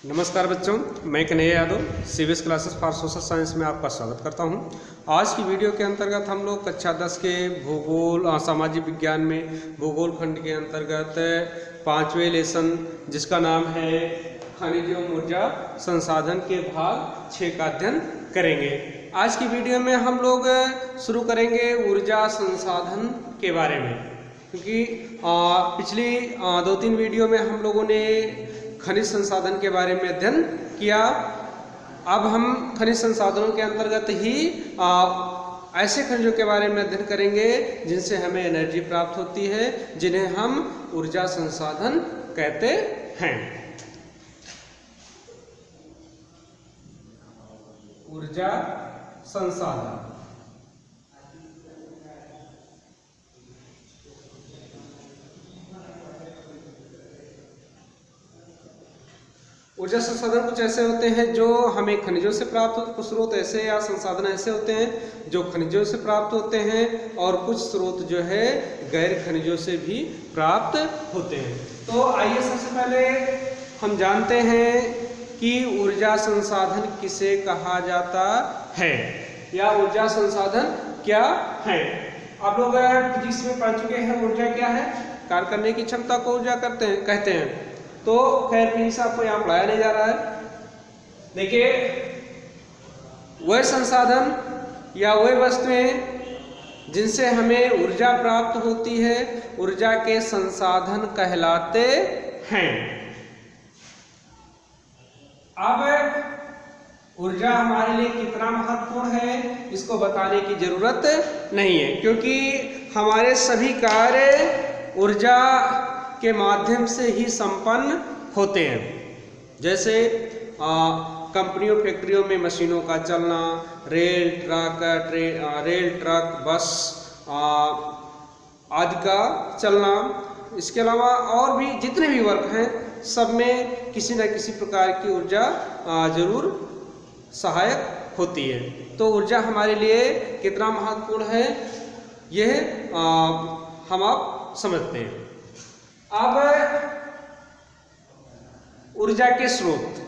नमस्कार बच्चों, मैं Kanhaiya Yadav CBS classes for social science में आपका स्वागत करता हूं। आज की वीडियो के अंतर्गत हम लोग कक्षा 10 के भूगोल सामाजिक विज्ञान में भूगोल खंड के अंतर्गत 5वें लेसन जिसका नाम है खनिज एवं ऊर्जा संसाधन के भाग 6 का अध्ययन करेंगे। आज की वीडियो में हम लोग शुरू करेंगे ऊर्जा संसाधन के बारे में, क्योंकि पिछली 2-3 वीडियो में हम लोगों ने खनिज संसाधन के बारे में अध्ययन किया। अब हम खनिज संसाधनों के अंतर्गत ही ऐसे खनिजों के बारे में अध्ययन करेंगे जिनसे हमें एनर्जी प्राप्त होती है, जिन्हें हम ऊर्जा संसाधन कहते हैं। ऊर्जा संसाधन ऊर्जा संसाधन कुछ ऐसे होते हैं जो हमें खनिजों से प्राप्त होते हैं, कुछ स्रोत ऐसे या संसाधन ऐसे होते हैं जो खनिजों से प्राप्त होते हैं, और कुछ स्रोत जो है गैर खनिजों से भी प्राप्त होते हैं। तो आइए सबसे पहले हम जानते हैं कि ऊर्जा संसाधन किसे कहा जाता है या ऊर्जा संसाधन क्या है। आप लोग फिजिक्स में पढ़ चुके हैं ऊर्जा क्या है। कार्य करने की क्षमता को ऊर्जा कहते हैं। तो खैर फिजिक्स आपको यहाँ पढ़ाया नहीं जा रहा है। देखिए, वह संसाधन या वह वस्तुएं जिनसे हमें ऊर्जा प्राप्त होती है, ऊर्जा के संसाधन कहलाते हैं। अब ऊर्जा हमारे लिए कितना महत्वपूर्ण है इसको बताने की जरूरत नहीं है, क्योंकि हमारे सभी कार्य ऊर्जा के माध्यम से ही संपन्न होते हैं। जैसे कंपनियों फैक्ट्रियों में मशीनों का चलना, रेल ट्रक बस आदि का चलना, इसके अलावा और भी जितने भी वर्क हैं सब में किसी न किसी प्रकार की ऊर्जा जरूर सहायक होती है। तो ऊर्जा हमारे लिए कितना महत्वपूर्ण है यह हम आप समझते हैं। अब ऊर्जा के स्रोत,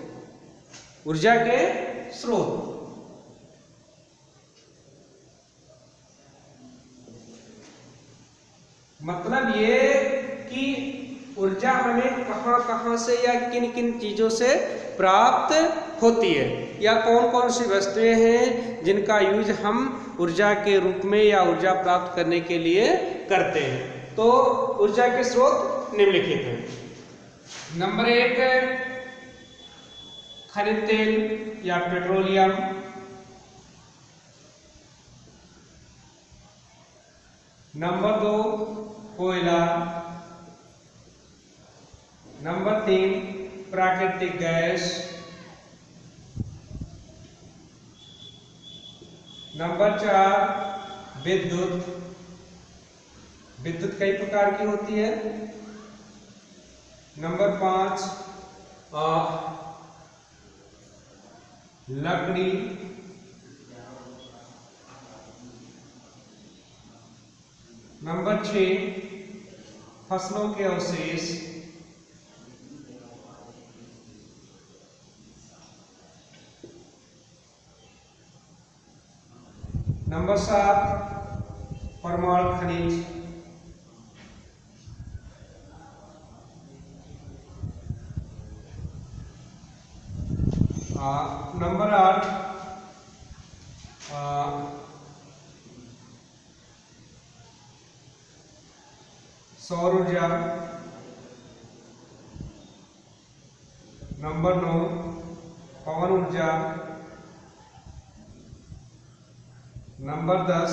मतलब ये कि ऊर्जा हमें कहाँ से या किन किन चीजों से प्राप्त होती है, या कौन कौन सी वस्तुएं हैं जिनका यूज हम ऊर्जा के रूप में या ऊर्जा प्राप्त करने के लिए करते हैं। तो ऊर्जा के स्रोत निम्नलिखित हैं। नंबर 1 खनिज तेल या पेट्रोलियम। नंबर 2 कोयला। नंबर 3 प्राकृतिक गैस। नंबर 4 विद्युत। विद्युत कई प्रकार की होती है। नंबर 5 लकड़ी। नंबर 6 फसलों के अवशेष। नंबर 7 परमाणु खनिज। नंबर 8 सौर ऊर्जा। नंबर 9 पवन ऊर्जा। Number 10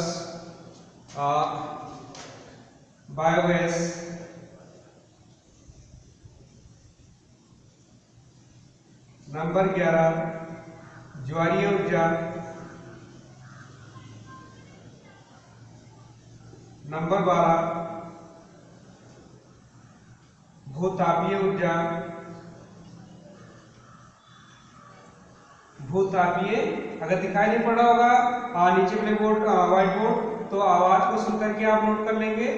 biogas. नंबर 11 ज्वारीय ऊर्जा। नंबर 12 भूतापीय ऊर्जा। भूतापीय अगर दिखाई नहीं पड़ा होगा नीचे ब्लैक बोर्ड व्हाइट बोर्ड, तो आवाज को सुनकर के आप नोट कर लेंगे।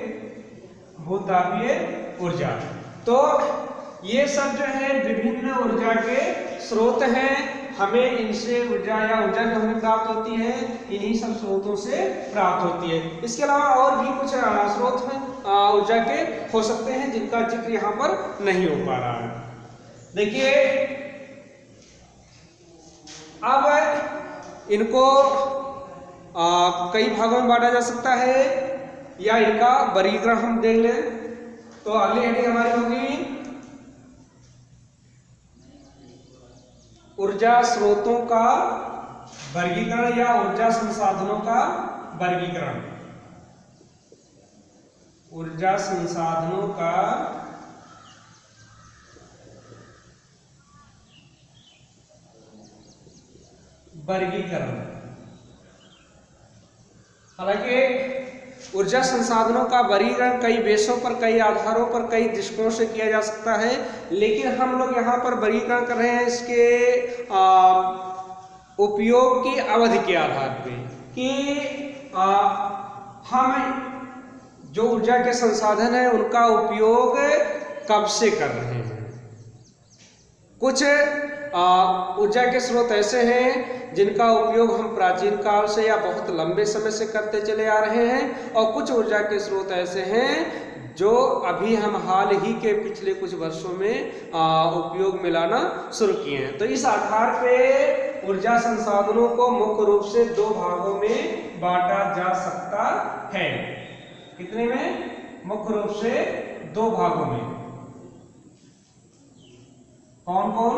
भूतापीय ऊर्जा। तो ये सब जो है विभिन्न ऊर्जा के स्रोत हैं, हमें इनसे ऊर्जा या ऊर्जा जो हमें प्राप्त होती है इन्हीं सब स्रोतों से प्राप्त होती है। इसके अलावा और भी कुछ स्रोत हैं ऊर्जा के हो सकते हैं जिनका जिक्र यहाँ पर नहीं हो पा रहा है। देखिए अब इनको कई भागों में बांटा जा सकता है या इनका वर्गीकरण हम देख लें। तो अगली हेडिंग हमारी होगी ऊर्जा स्रोतों का वर्गीकरण या ऊर्जा संसाधनों का वर्गीकरण। ऊर्जा संसाधनों का वर्गीकरण। हालांकि ऊर्जा संसाधनों का वर्गीकरण कई बेसों पर, कई आधारों पर, कई दृष्टिकोणों से किया जा सकता है, लेकिन हम लोग यहाँ पर वर्गीकरण कर रहे हैं इसके उपयोग की अवधि के आधार पे कि हम जो ऊर्जा के संसाधन है उनका उपयोग कब से कर रहे हैं। कुछ ऊर्जा के स्रोत ऐसे हैं जिनका उपयोग हम प्राचीन काल से या बहुत लंबे समय से करते चले आ रहे हैं, और कुछ ऊर्जा के स्रोत ऐसे हैं जो अभी हम हाल ही के पिछले कुछ वर्षों में उपयोग में लाना शुरू किए हैं। तो इस आधार पे ऊर्जा संसाधनों को मुख्य रूप से दो भागों में बांटा जा सकता है। कितने में? मुख्य रूप से दो भागों में। कौन कौन?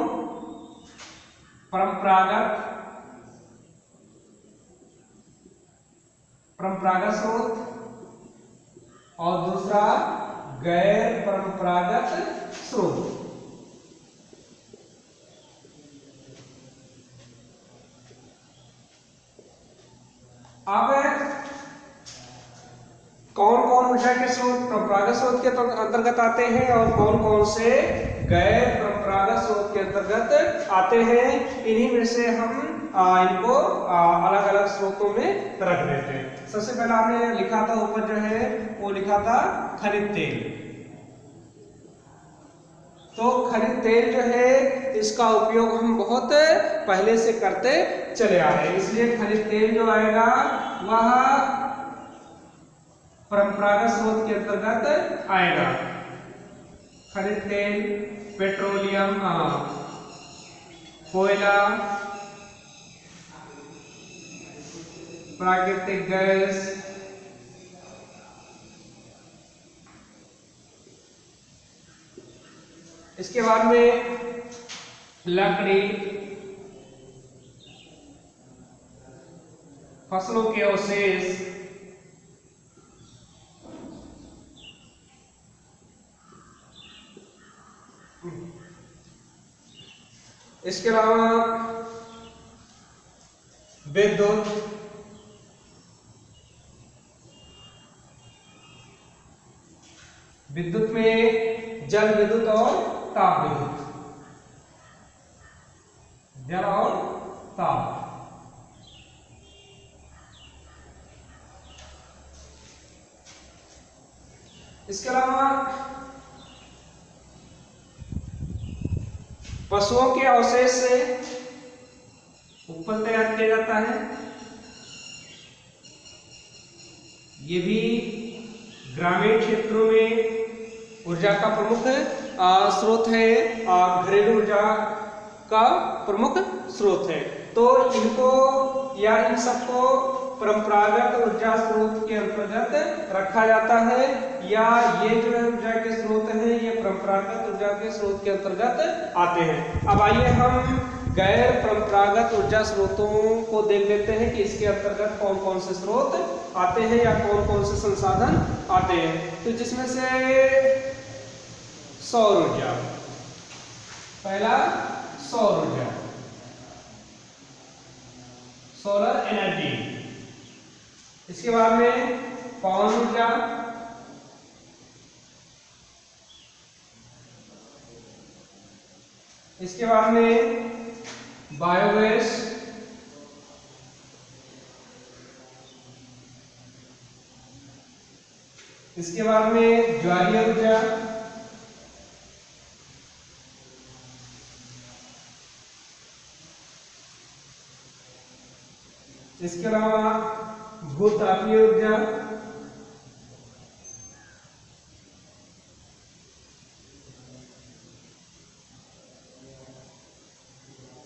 परंपरागत स्रोत और दूसरा गैर परंपरागत स्रोत। अब कौन कौन ऊर्जा के स्रोत परंपरागत स्रोत के अंतर्गत आते हैं और कौन कौन से गैर परंपरागत स्रोत के अंतर्गत आते हैं, इन्हीं में से हम इनको अलग अलग स्रोतों में रख देते हैं। सबसे पहले आपने लिखा था ऊपर जो है वो लिखा था खनिज तेल। तो खनिज तेल जो है इसका उपयोग हम बहुत पहले से करते चले आ रहे हैं, इसलिए खनिज तेल जो आएगा वह परंपरागत स्रोत के अंतर्गत आएगा। खनिज तेल, पेट्रोलियम, कोयला, प्राकृतिक गैस, इसके बाद में लकड़ी, फसलों के अवशेष, इसके अलावा विद्युत, विद्युत में जल विद्युत और ताप विद्युत, जल और ताप। इसके अलावा पशुओं के अवशेष से उपल तैयार किया जाता है। ये भी ग्रामीण क्षेत्रों में ऊर्जा का प्रमुख स्रोत है, घरेलू ऊर्जा का प्रमुख स्रोत है। तो इनको या इन सबको परंपरागत ऊर्जा स्रोत के अंतर्गत रखा जाता है, या ये जो है ऊर्जा के स्रोत हैं ये परंपरागत ऊर्जा के स्रोत के अंतर्गत आते हैं। अब आइए हम गैर परंपरागत ऊर्जा स्रोतों को देख लेते हैं कि इसके अंतर्गत कौन कौन से स्रोत आते हैं या कौन कौन से संसाधन आते हैं। तो जिसमें से सौर ऊर्जा, पहला सौर ऊर्जा, सोलर एनर्जी। इसके बाद में पवन ऊर्जा, इसके बाद में बायोगैस, इसके बाद में ज्वारीय ऊर्जा, इसके अलावा भूतापीय ऊर्जा,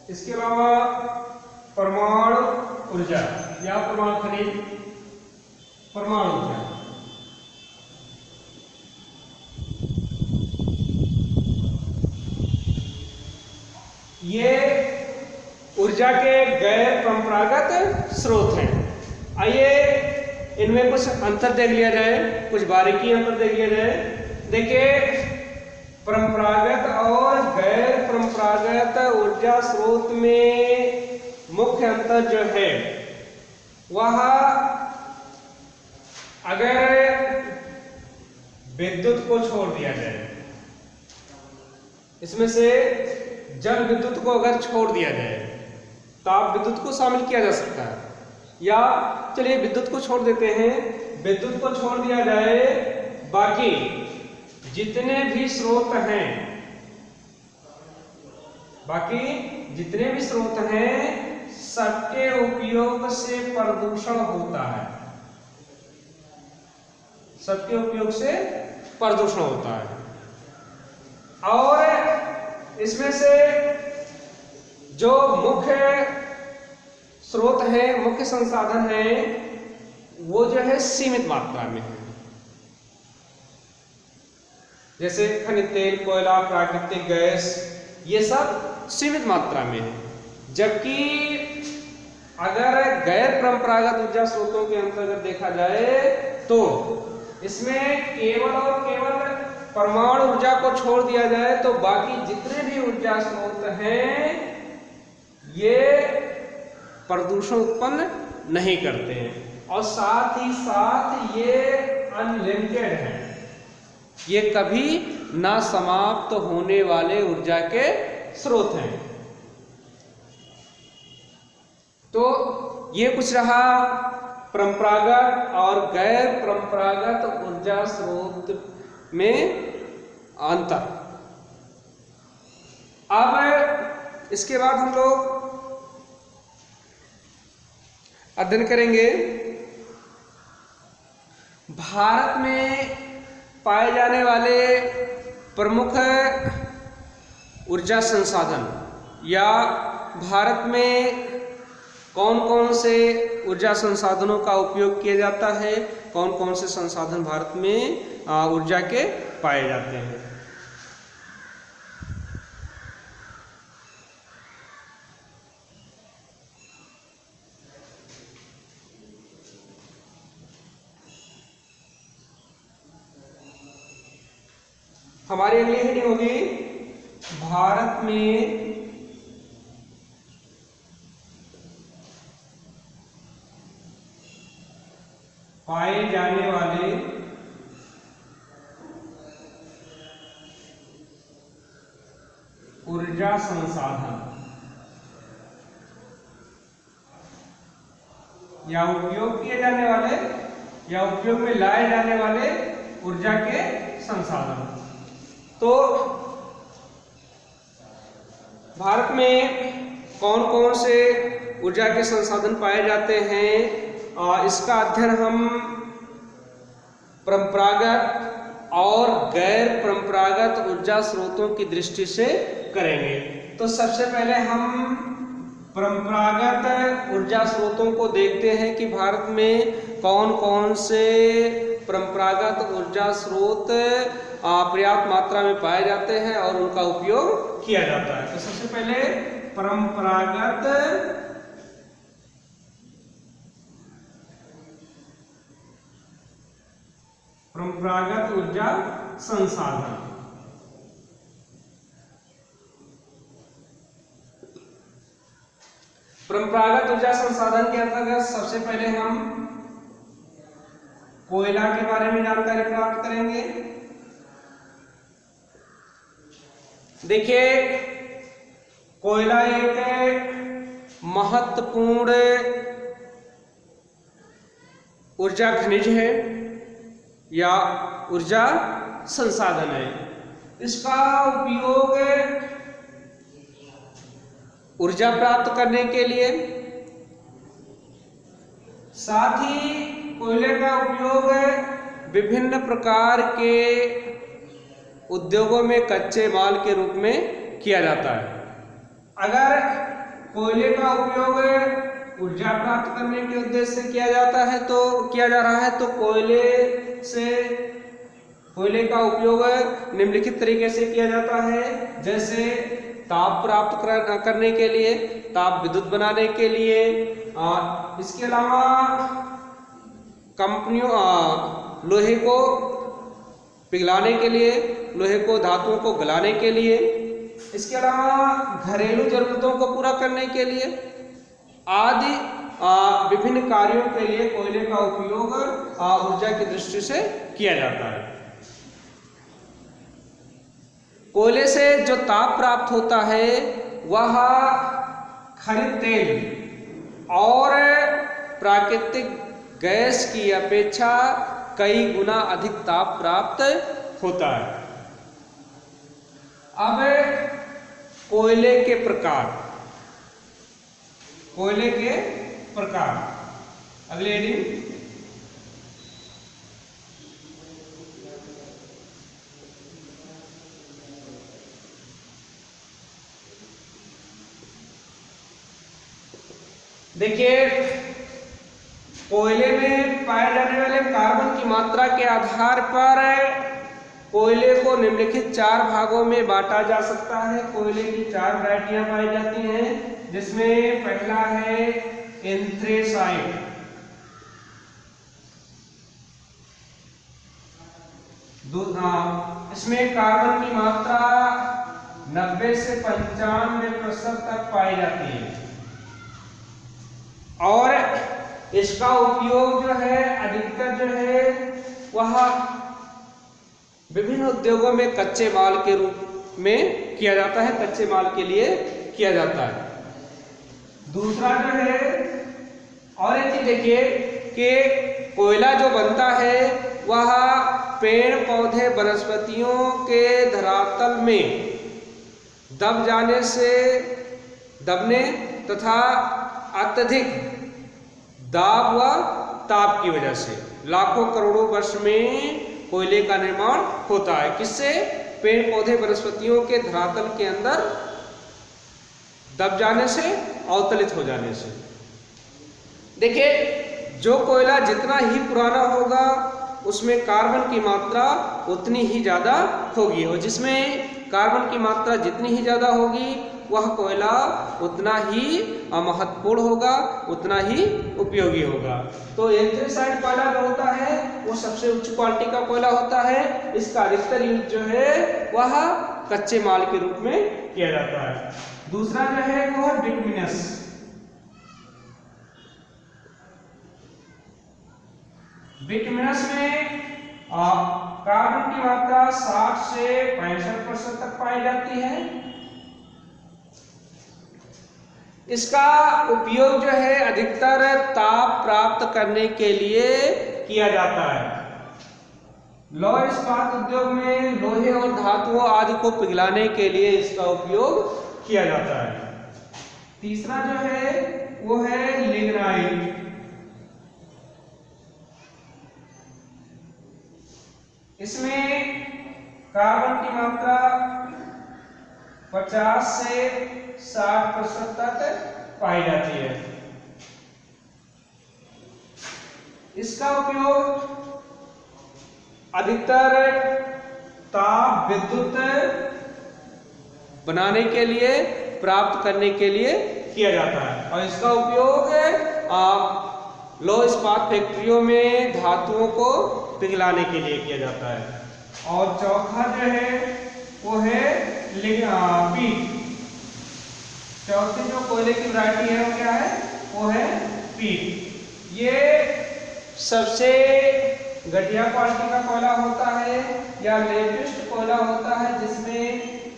इसके अलावा परमाणु ऊर्जा या परमाणु खनिज परमाणु ऊर्जा। ये ऊर्जा के गैर परंपरागत स्रोत हैं। आइए इनमें कुछ अंतर देख लिया जाए, कुछ बारीकी अंतर देख लिया जाए। देखिए, परंपरागत और गैर परंपरागत ऊर्जा स्रोत में मुख्य अंतर जो है वह अगर विद्युत को छोड़ दिया जाए, इसमें से जल विद्युत को अगर छोड़ दिया जाए, ताप विद्युत को शामिल किया जा सकता है, या चलिए विद्युत को छोड़ देते हैं, विद्युत को छोड़ दिया जाए, बाकी जितने भी स्रोत हैं, बाकी जितने भी स्रोत हैं सबके उपयोग से प्रदूषण होता है, सबके उपयोग से प्रदूषण होता है। और इसमें से जो मुख्य स्रोत है, मुख्य संसाधन है, वो जो है सीमित मात्रा में है। जैसे खनिज तेल, कोयला, प्राकृतिक गैस, ये सब सीमित मात्रा में है। जबकि अगर गैर परंपरागत ऊर्जा स्रोतों के अंतर्गत देखा जाए तो इसमें केवल और केवल परमाणु ऊर्जा को छोड़ दिया जाए तो बाकी जितने भी ऊर्जा स्रोत हैं ये प्रदूषण उत्पन्न नहीं करते हैं, और साथ ही साथ ये अनलिमिटेड है, ये कभी ना समाप्त होने वाले ऊर्जा के स्रोत हैं। तो ये कुछ रहा परंपरागत और गैर परंपरागत ऊर्जा स्रोत में अंतर। अब इसके बाद हम लोग अध्ययन करेंगे भारत में पाए जाने वाले प्रमुख ऊर्जा संसाधन, या भारत में कौन कौन से ऊर्जा संसाधनों का उपयोग किया जाता है, कौन कौन से संसाधन भारत में ऊर्जा के पाए जाते हैं। हमारी अगली हेडिंग होगी भारत में पाए जाने वाले ऊर्जा संसाधन या उपयोग किए जाने वाले या उपयोग में लाए जाने वाले ऊर्जा के संसाधन। तो भारत में कौन कौन से ऊर्जा के संसाधन पाए जाते हैं, इसका अध्ययन हम परंपरागत और गैर परंपरागत ऊर्जा स्रोतों की दृष्टि से करेंगे। तो सबसे पहले हम परंपरागत ऊर्जा स्रोतों को देखते हैं कि भारत में कौन कौन से परंपरागत ऊर्जा स्रोत पर्याप्त मात्रा में पाए जाते हैं और उनका उपयोग किया जाता है। तो सबसे पहले परंपरागत ऊर्जा संसाधन। परंपरागत ऊर्जा संसाधन के अंतर्गत सबसे पहले हम कोयला के बारे में जानकारी प्राप्त करेंगे। देखिए, कोयला एक महत्वपूर्ण ऊर्जा खनिज है या ऊर्जा संसाधन है। इसका उपयोग ऊर्जा प्राप्त करने के लिए, साथ ही कोयले का उपयोग विभिन्न प्रकार के उद्योगों में कच्चे माल के रूप में किया जाता है। अगर कोयले का उपयोग ऊर्जा प्राप्त करने के उद्देश्य से किया जाता है तो किया जा रहा है तो कोयले का उपयोग निम्नलिखित तरीके से किया जाता है, जैसे ताप प्राप्त करने के लिए, ताप विद्युत बनाने के लिए, इसके अलावा कंपनियों लोहे को पिघलाने के लिए, लोहे को धातुओं को गलाने के लिए, इसके अलावा घरेलू जरूरतों को पूरा करने के लिए आदि विभिन्न कार्यों के लिए कोयले का उपयोग ऊर्जा की दृष्टि से किया जाता है। कोयले से जो ताप प्राप्त होता है वह खनिज तेल और प्राकृतिक गैस की अपेक्षा कई गुना अधिक ताप प्राप्त होता है। अब कोयले के प्रकार, अगले हेडिंग देखिए, कोयले में पाए जाने वाले कार्बन की मात्रा के आधार पर कोयले को निम्नलिखित 4 भागों में बांटा जा सकता है। कोयले की 4 वैरायटियां पाई जाती हैं, जिसमें पहला है एंथ्रेसाइट, इसमें कार्बन की मात्रा 90 से 95% तक पाई जाती है और इसका उपयोग जो है अधिकतर जो है वह विभिन्न उद्योगों में कच्चे माल के रूप में किया जाता है, कच्चे माल के लिए किया जाता है। दूसरा जो है, और एक चीज देखिए कि कोयला जो बनता है वह पेड़ पौधे वनस्पतियों के धरातल में दबने तथा अत्यधिक दाब व ताप की वजह से लाखों करोड़ों वर्ष में कोयले का निर्माण होता है। किससे? पेड़ पौधे वनस्पतियों के धरातल के अंदर दब जाने से, अवतलित हो जाने से। देखिए, जो कोयला जितना ही पुराना होगा उसमें कार्बन की मात्रा उतनी ही ज़्यादा होगी, और जिसमें कार्बन की मात्रा जितनी ही ज़्यादा होगी वह कोयला उतना ही महत्वपूर्ण होगा, उतना ही उपयोगी होगा। तो एंथ्रेसाइट कोयला जो होता है वो सबसे उच्च क्वालिटी का कोयला होता है। इसका अधिकतर यूज जो है वह कच्चे माल के रूप में किया जाता है। दूसरा जो है वो बिटुमिनस। बिटुमिनस में कार्बन की मात्रा 60 से 65% तक पाई जाती है। इसका उपयोग जो है अधिकतर ताप प्राप्त करने के लिए किया जाता है। लौह इस्पात उद्योग में लोहे और धातुओं आदि को पिघलाने के लिए इसका उपयोग किया जाता है। तीसरा जो है वो है लिग्नाइट। इसमें कार्बन की मात्रा 50 से 60% तक पाई जाती है। इसका उपयोग अधिकतर ताप विद्युत बनाने के लिए, प्राप्त करने के लिए किया जाता है, और इसका उपयोग लौह इस्पात फैक्ट्रियों में धातुओं को पिघलाने के लिए किया जाता है। और चौथा जो है वो है पीट। चौथी जो कोयले की वैरायटी है वो क्या है? वो है पीट। ये सबसे घटिया क्वालिटी का कोयला होता है या लेटेस्ट कोयला होता है, जिसमें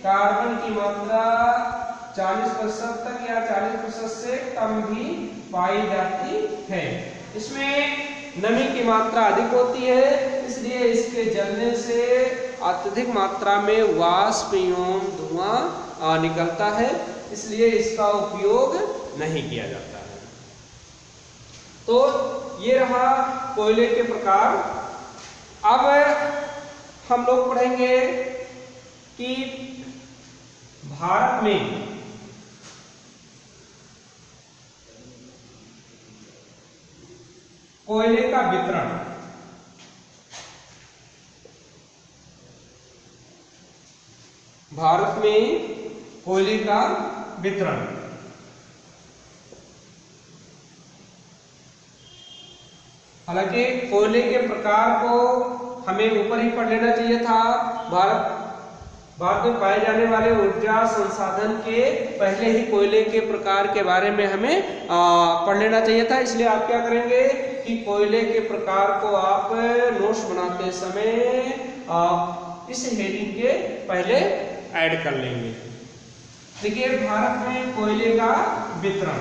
कार्बन की मात्रा 40% तक या 40% से कम भी पाई जाती है। इसमें नमी की मात्रा अधिक होती है, इसलिए इसके जलने से अत्यधिक मात्रा में वाष्प एवं धुआं निकलता है, इसलिए इसका उपयोग नहीं किया जाता है। तो ये रहा कोयले के प्रकार। अब हम लोग पढ़ेंगे कि भारत में कोयले का वितरण। भारत में कोयले का वितरण। हालांकि कोयले के प्रकार को हमें ऊपर ही पढ़ लेना चाहिए था। भारत में पाए जाने वाले ऊर्जा संसाधन के पहले ही कोयले के प्रकार के बारे में हमें पढ़ लेना चाहिए था। इसलिए आप क्या करेंगे कि कोयले के प्रकार को आप नोट्स बनाते समय इस हेडिंग के पहले ऐड कर लेंगे। देखिए, भारत में कोयले का वितरण।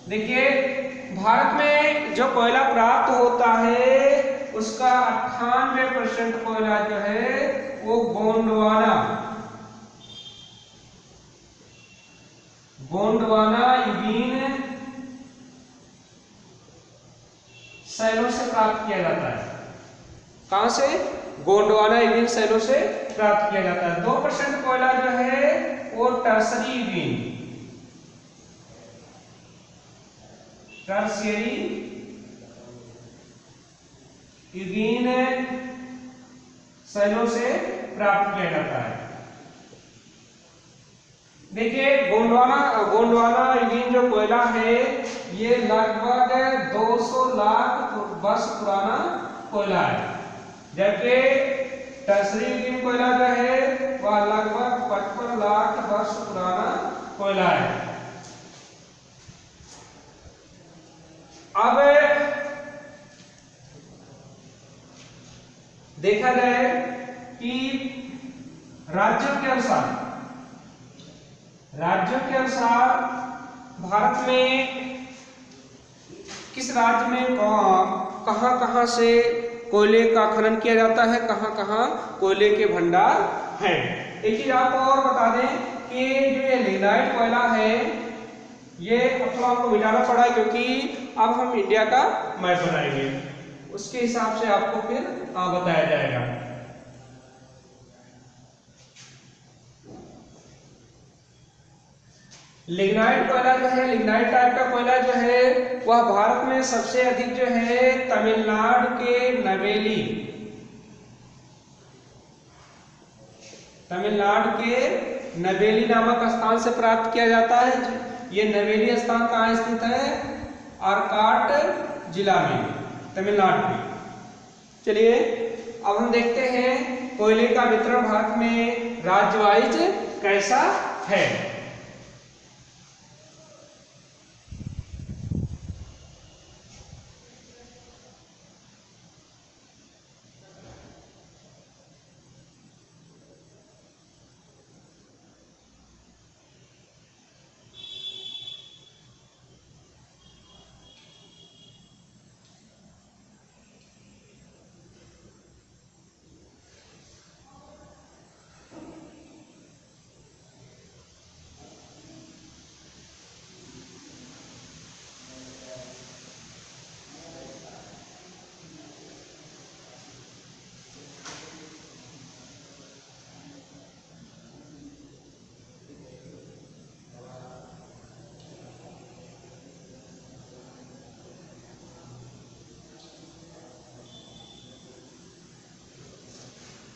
देखिए, भारत में जो कोयला प्राप्त होता है उसका 98% कोयला जो है वो गोंडवाना यूबीन शैलों से प्राप्त किया जाता है। कहां से? गोंडवाना यूबीन शैलों से प्राप्त किया जाता है। 2% कोयला जो है वो टर्शियरी यूबीन शैलों से प्राप्त किया जाता है। देखिए, गोंडवाना यूबीन जो कोयला है ये लगभग 200 लाख वर्ष पुराना कोयला है, जबकि टर्शियरी यूबीन कोयला जो है वह लगभग 55 लाख वर्ष पुराना कोयला है। अब देखा जाए कि राज्यों के अनुसार भारत में किस राज्य में कहां से कोयले का खनन किया जाता है, कहां कोयले के भंडार हैं। एक चीज आपको और बता दें कि जो ये लिग्नाइट कोयला है ये थोड़ा आपको मिटाना पड़ा है, क्योंकि अब हम इंडिया का मैप बनाएंगे, उसके हिसाब से आपको फिर बताया जाएगा। लिग्नाइट कोयला जो है, लिग्नाइट टाइप का कोयला जो है वह भारत में सबसे अधिक जो है तमिलनाडु के नवेली नामक स्थान से प्राप्त किया जाता है। ये नवेली स्थान कहाँ स्थित है? आर्काट जिला में, तमिलनाडु में। चलिए, अब हम देखते हैं कोयले का वितरण भारत में राज्य वाइज कैसा है।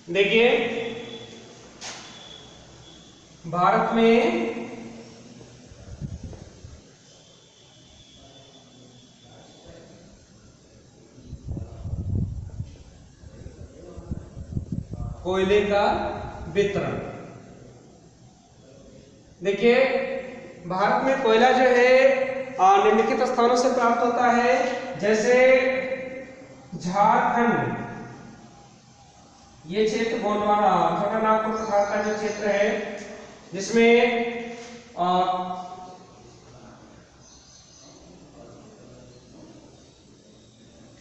देखिए, भारत में कोयले का वितरण। देखिए, भारत में कोयला जो है निम्नलिखित स्थानों से प्राप्त होता है, जैसे झारखंड, ये क्षेत्र गोंडवाना छोटा नागपुर पठार का जो क्षेत्र है, जिसमें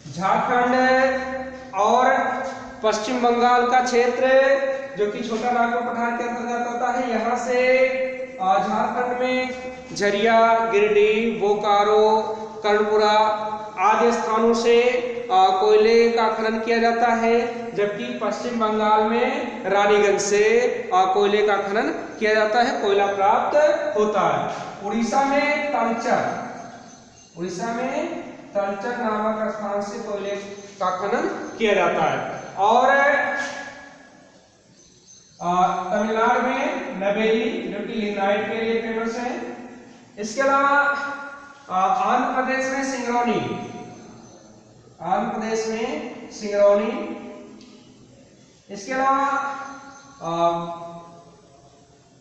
झारखंड और पश्चिम बंगाल का क्षेत्र जो कि छोटा नागपुर पठार के अंतर्गत आता है, यहाँ से झारखंड में झरिया, गिरिडीह, बोकारो, कर्णपुरा आदि स्थानों से कोयले का खनन किया जाता है, जबकि पश्चिम बंगाल में रानीगंज से कोयले का खनन किया जाता है, कोयला प्राप्त होता है। उड़ीसा में तलचर नामक स्थान से कोयले का खनन किया जाता है। और तमिलनाडु में नवेली जो कि लिग्नाइट के लिए फेमस है। इसके अलावा आंध्र प्रदेश में सिंगरौली, इसके अलावा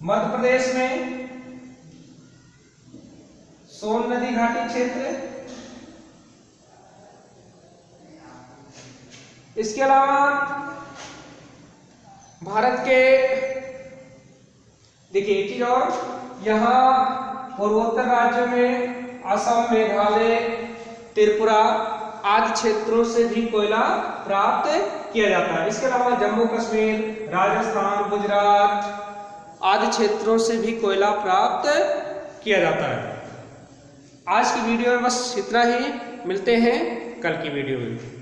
मध्य प्रदेश में सोन नदी घाटी क्षेत्र, इसके अलावा भारत के देखिए एक चीज और, यहाँ पूर्वोत्तर राज्यों में असम, मेघालय, त्रिपुरा आदि क्षेत्रों से भी कोयला प्राप्त किया जाता है। इसके अलावा जम्मू कश्मीर, राजस्थान, गुजरात आदि क्षेत्रों से भी कोयला प्राप्त किया जाता है। आज की वीडियो में बस इतना ही, मिलते हैं कल की वीडियो में।